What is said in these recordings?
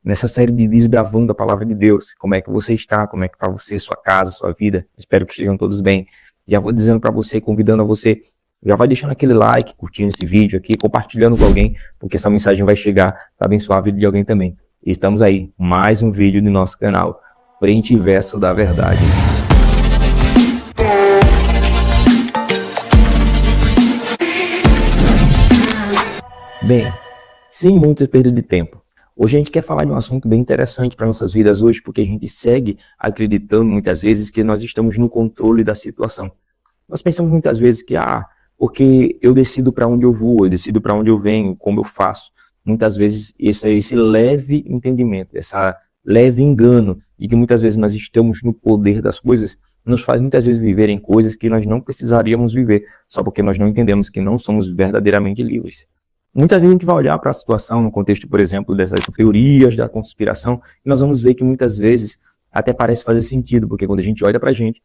nessa série de Desbravando a Palavra de Deus. Como é que você está? Como é que está você, sua casa, sua vida? Espero que estejam todos bem. Já vou dizendo para você, convidando a você, já vai deixando aquele like, curtindo esse vídeo aqui, compartilhando com alguém, porque essa mensagem vai chegar para abençoar a vida de alguém também. E estamos aí, mais um vídeo do nosso canal, Frente e Verso da Verdade. Bem, sem muita perda de tempo, hoje a gente quer falar de um assunto bem interessante para nossas vidas hoje, porque a gente segue acreditando muitas vezes que nós estamos no controle da situação. Nós pensamos muitas vezes que, porque eu decido para onde eu vou, eu decido para onde eu venho, como eu faço. Muitas vezes esse leve entendimento, essa leve engano de que muitas vezes nós estamos no poder das coisas, nos faz muitas vezes viver em coisas que nós não precisaríamos viver, só porque nós não entendemos que não somos verdadeiramente livres. Muitas vezes a gente vai olhar para a situação no contexto, por exemplo, dessas teorias da conspiração, e nós vamos ver que muitas vezes até parece fazer sentido, porque quando a gente olha para a gente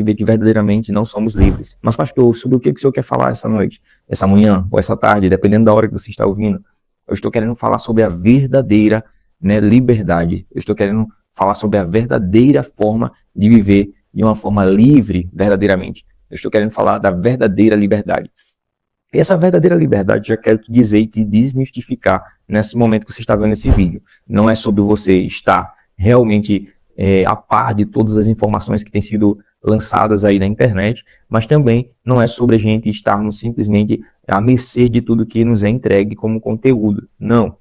vê que verdadeiramente não somos livres. Mas pastor, sobre o que o senhor quer falar essa noite, essa manhã ou essa tarde, dependendo da hora que você está ouvindo? Eu estou querendo falar sobre a verdadeira liberdade. Eu estou querendo falar sobre a verdadeira forma de viver de uma forma livre, verdadeiramente. Eu estou querendo falar da verdadeira liberdade. E essa verdadeira liberdade, já quero te dizer e te desmistificar nesse momento que você está vendo esse vídeo. Não é sobre você estar realmente a par de todas as informações que têm sido lançadas aí na internet, mas também não é sobre a gente estarmos simplesmente à mercê de tudo que nos é entregue como conteúdo. Não.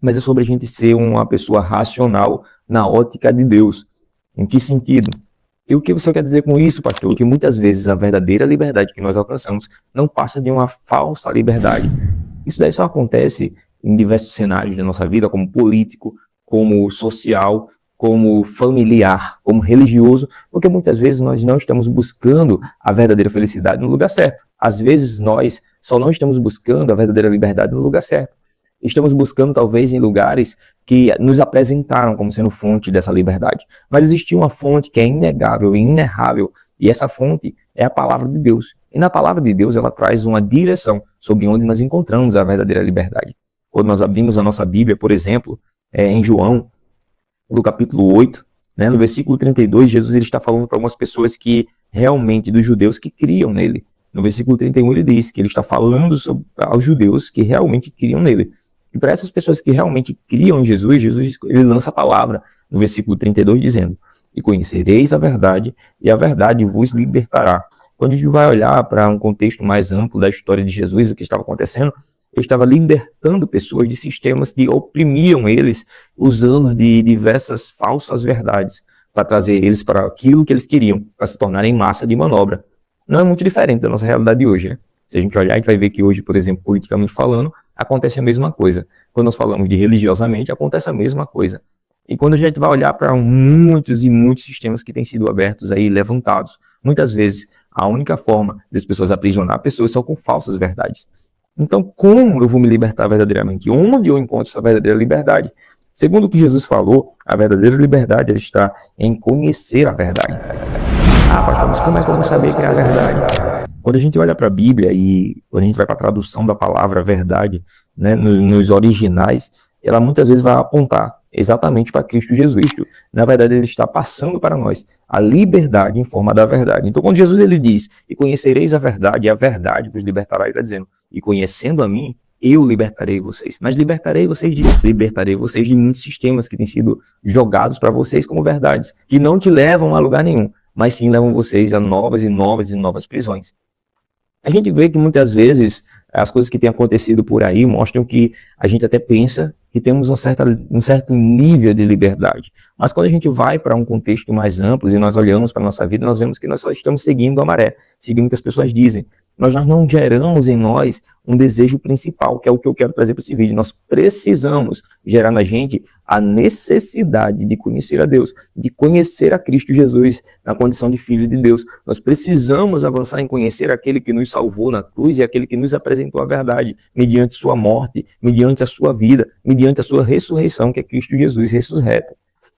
Mas é sobre a gente ser uma pessoa racional na ótica de Deus. Em que sentido? E o que você quer dizer com isso, pastor? Que muitas vezes a verdadeira liberdade que nós alcançamos não passa de uma falsa liberdade. Isso daí só acontece em diversos cenários da nossa vida, como político, como social, como familiar, como religioso, porque muitas vezes nós não estamos buscando a verdadeira felicidade no lugar certo. Às vezes nós só não estamos buscando a verdadeira liberdade no lugar certo. Estamos buscando talvez em lugares que nos apresentaram como sendo fonte dessa liberdade. Mas existe uma fonte que é inegável e inerrável, e essa fonte é a palavra de Deus. E na palavra de Deus ela traz uma direção sobre onde nós encontramos a verdadeira liberdade. Quando nós abrimos a nossa Bíblia, por exemplo, em João, no capítulo 8, no versículo 32, Jesus ele está falando para algumas pessoas que realmente, dos judeus que criam nele. No versículo 31 ele diz que ele está falando aos judeus que realmente criam nele. E para essas pessoas que realmente criam em Jesus, Jesus ele lança a palavra no versículo 32 dizendo: e conhecereis a verdade, e a verdade vos libertará. Quando a gente vai olhar para um contexto mais amplo da história de Jesus, o que estava acontecendo, ele estava libertando pessoas de sistemas que oprimiam eles, usando de diversas falsas verdades para trazer eles para aquilo que eles queriam, para se tornarem massa de manobra. Não é muito diferente da nossa realidade de hoje, né? Se a gente olhar, a gente vai ver que hoje, por exemplo, politicamente falando, acontece a mesma coisa. Quando nós falamos de religiosamente, acontece a mesma coisa. E quando a gente vai olhar para muitos e muitos sistemas que têm sido abertos aí, levantados, muitas vezes a única forma das pessoas aprisionar pessoas são com falsas verdades. Então, como eu vou me libertar verdadeiramente? Onde eu encontro essa verdadeira liberdade? Segundo o que Jesus falou, a verdadeira liberdade está em conhecer a verdade. Pastor, mas como é que eu vou saber que é a verdade? Quando a gente olha para a Bíblia e quando a gente vai para a tradução da palavra verdade, nos originais, ela muitas vezes vai apontar exatamente para Cristo Jesus. Na verdade, ele está passando para nós a liberdade em forma da verdade. Então, quando Jesus ele diz, e conhecereis a verdade, e a verdade vos libertará, ele está dizendo, e conhecendo a mim, eu libertarei vocês. Mas libertarei vocês de muitos sistemas que têm sido jogados para vocês como verdades, que não te levam a lugar nenhum, mas sim levam vocês a novas e novas e novas prisões. A gente vê que muitas vezes as coisas que têm acontecido por aí mostram que a gente até pensa que temos um certo nível de liberdade. Mas quando a gente vai para um contexto mais amplo e nós olhamos para a nossa vida, nós vemos que nós só estamos seguindo a maré, seguindo o que as pessoas dizem. Nós não geramos em nós um desejo principal, que é o que eu quero trazer para esse vídeo. Nós precisamos gerar na gente a necessidade de conhecer a Deus, de conhecer a Cristo Jesus na condição de Filho de Deus. Nós precisamos avançar em conhecer aquele que nos salvou na cruz e aquele que nos apresentou a verdade, mediante sua morte, mediante a sua vida, mediante a sua ressurreição, que é Cristo Jesus ressurreto.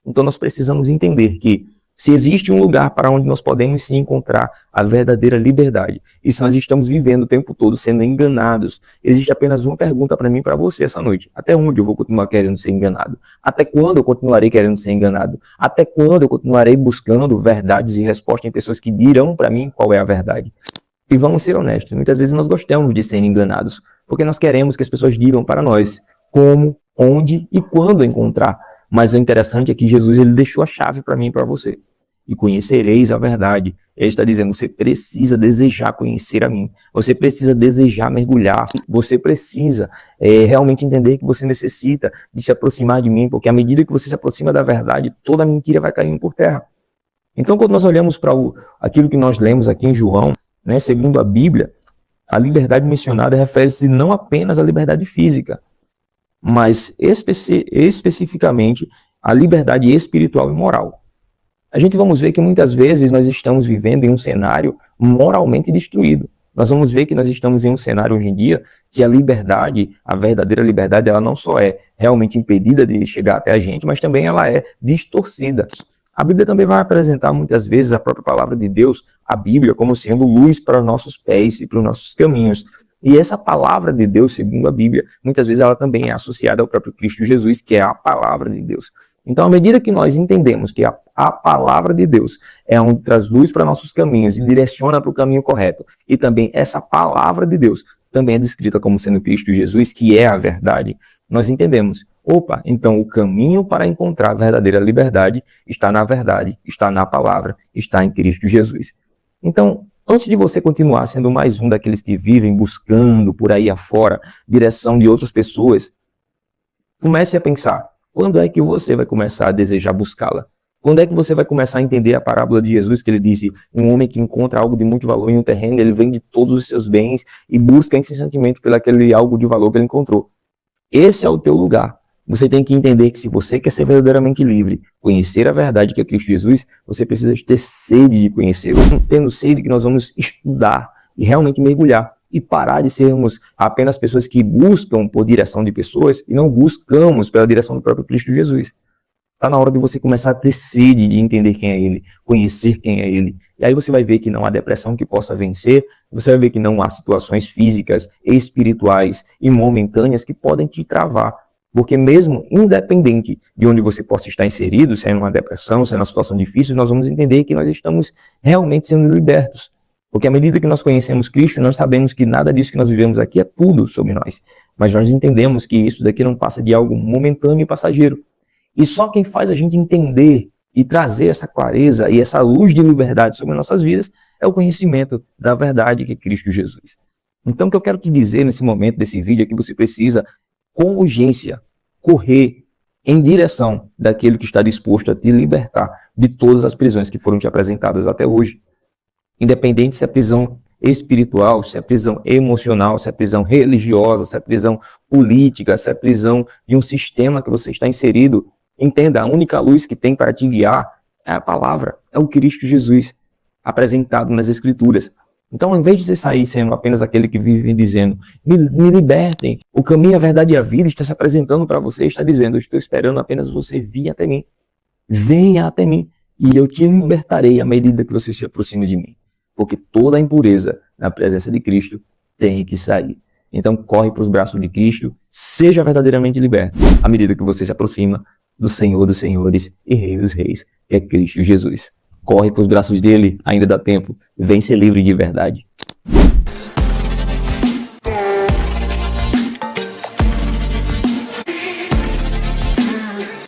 Então nós precisamos entender que Se existe um lugar para onde nós podemos sim encontrar a verdadeira liberdade, e se nós estamos vivendo o tempo todo sendo enganados, existe apenas uma pergunta para mim e para você essa noite. Até onde eu vou continuar querendo ser enganado? Até quando eu continuarei querendo ser enganado? Até quando eu continuarei buscando verdades e respostas em pessoas que dirão para mim qual é a verdade? E vamos ser honestos, muitas vezes nós gostamos de ser enganados, porque nós queremos que as pessoas digam para nós como, onde e quando encontrar. Mas o interessante é que Jesus ele deixou a chave para mim e para você. E conhecereis a verdade. Ele está dizendo, você precisa desejar conhecer a mim. Você precisa desejar mergulhar. Você precisa realmente entender que você necessita de se aproximar de mim, porque à medida que você se aproxima da verdade, toda a mentira vai caindo por terra. Então, quando nós olhamos para aquilo que nós lemos aqui em João, né, segundo a Bíblia, a liberdade mencionada refere-se não apenas à liberdade física, mas especificamente à liberdade espiritual e moral. A gente vamos ver que muitas vezes nós estamos vivendo em um cenário moralmente destruído. Nós vamos ver que nós estamos em um cenário hoje em dia que a liberdade, a verdadeira liberdade, ela não só é realmente impedida de chegar até a gente, mas também ela é distorcida. A Bíblia também vai apresentar muitas vezes a própria palavra de Deus, a Bíblia, como sendo luz para os nossos pés e para os nossos caminhos. E essa palavra de Deus, segundo a Bíblia, muitas vezes ela também é associada ao próprio Cristo Jesus, que é a palavra de Deus. Então, à medida que nós entendemos que a palavra de Deus é onde traz luz para nossos caminhos e direciona para o caminho correto, e também essa palavra de Deus também é descrita como sendo Cristo Jesus, que é a verdade, nós entendemos, opa, então o caminho para encontrar a verdadeira liberdade está na verdade, está na palavra, está em Cristo Jesus. Então, antes de você continuar sendo mais um daqueles que vivem buscando por aí afora direção de outras pessoas, comece a pensar, quando é que você vai começar a desejar buscá-la? Quando é que você vai começar a entender a parábola de Jesus que ele disse, um homem que encontra algo de muito valor em um terreno, ele vende todos os seus bens e busca incessantemente pelo aquele algo de valor que ele encontrou. Esse é o teu lugar. Você tem que entender que se você quer ser verdadeiramente livre, conhecer a verdade que é Cristo Jesus, você precisa ter sede de conhecê-lo. Tendo sede que nós vamos estudar e realmente mergulhar e parar de sermos apenas pessoas que buscam por direção de pessoas e não buscamos pela direção do próprio Cristo Jesus. Está na hora de você começar a ter sede de entender quem é Ele, conhecer quem é Ele. E aí você vai ver que não há depressão que possa vencer, você vai ver que não há situações físicas, espirituais e momentâneas que podem te travar. Porque mesmo independente de onde você possa estar inserido, se é numa depressão, se é numa situação difícil, nós vamos entender que nós estamos realmente sendo libertos. Porque à medida que nós conhecemos Cristo, nós sabemos que nada disso que nós vivemos aqui é tudo sobre nós. Mas nós entendemos que isso daqui não passa de algo momentâneo e passageiro. E só quem faz a gente entender e trazer essa clareza e essa luz de liberdade sobre nossas vidas é o conhecimento da verdade que é Cristo Jesus. Então o que eu quero te dizer nesse momento desse vídeo é que você precisa, com urgência, correr em direção daquele que está disposto a te libertar de todas as prisões que foram te apresentadas até hoje. Independente se é prisão espiritual, se é prisão emocional, se é prisão religiosa, se é prisão política, se é prisão de um sistema que você está inserido, entenda, a única luz que tem para te guiar é a palavra, é o Cristo Jesus, apresentado nas Escrituras. Então, ao invés de você sair sendo apenas aquele que vive dizendo, me libertem, o caminho, a verdade e a vida está se apresentando para você, está dizendo, eu estou esperando apenas você vir até mim. Venha até mim, e eu te libertarei à medida que você se aproxima de mim. Porque toda a impureza na presença de Cristo tem que sair. Então, corre para os braços de Cristo, seja verdadeiramente liberto, à medida que você se aproxima do Senhor dos Senhores e Rei dos Reis, que é Cristo Jesus. Corre para os braços dele, ainda dá tempo, vem ser livre de verdade.